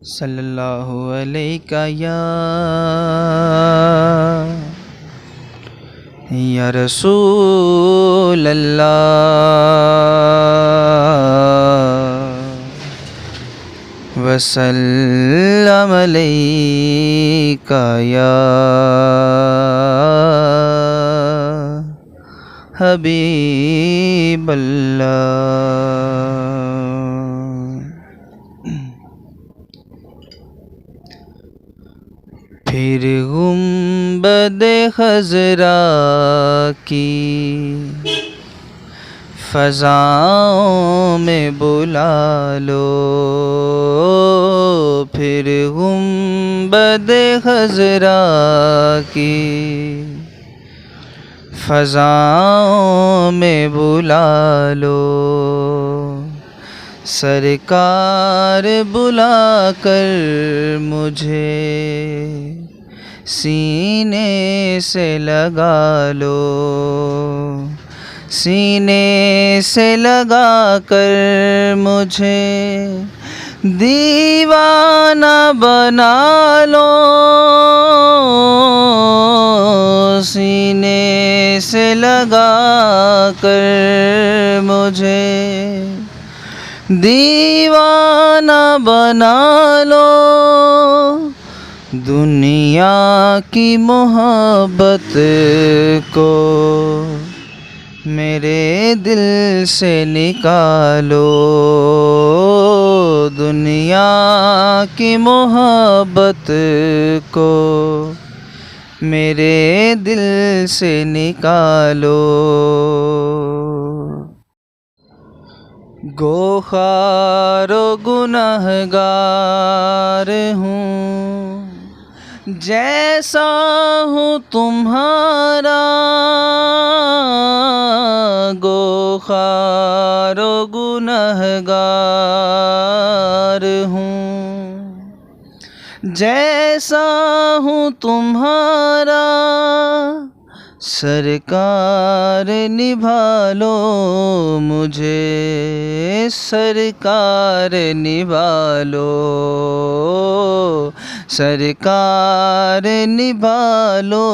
सल्लल्लाहु अलैका या रसूल अल्लाह वसल्लम अलैका या हबीब अल्लाह। फिर गुंबदे खज़रा की फ़ज़ाओं में बुला लो, फिर गुंबदे खज़रा की फ़ज़ाओं में बुला लो। सरकार बुला कर मुझे सीने से लगा लो, सीने से लगा कर मुझे दीवाना बना लो, सीने से लगा कर मुझे दीवाना बना लो। दुनिया की मोहब्बत को मेरे दिल से निकालो, दुनिया की मोहब्बत को मेरे दिल से निकालो। गोखारो गुनहगार हूँ, जैसा हूँ तुम्हारा, गोखारो गुनहगार हूँ, जैसा हूँ तुम्हारा। सरकार निभा लो मुझे, सरकार निभा लो, सरकार निभा लो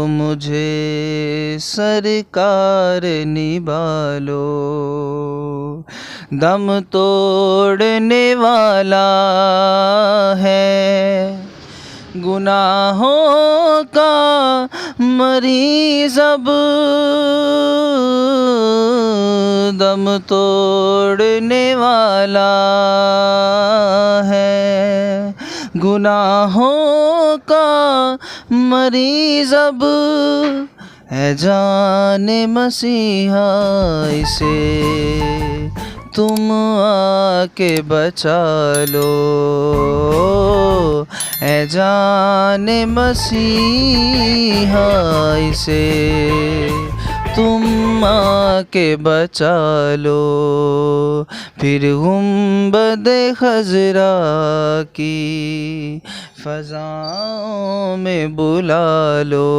मुझे, सरकार निभा लो। दम तोड़ने वाला है गुनाहों का मरीज़ अब, दम तोड़ने वाला है गुनाहों का मरीज़ अब। है जाने मसीहा इसे तुम आके बचा लो, ऐ जाने मसीहा इसे तुम आके बचा लो। फिर गुंबदे खज़रा की फ़ज़ाओं में बुला लो,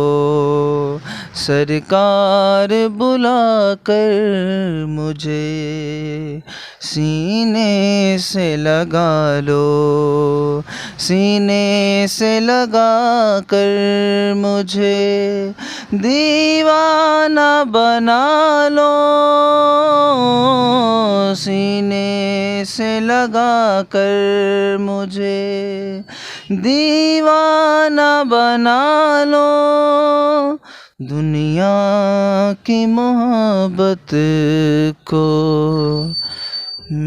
सरकार बुला कर मुझे सीने से लगा लो, सीने से लगा कर मुझे दीवाना बना लो, सीने से लगा कर मुझे दीवाना बना लो। दुनिया की मोहब्बत को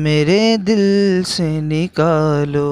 मेरे दिल से निकालो।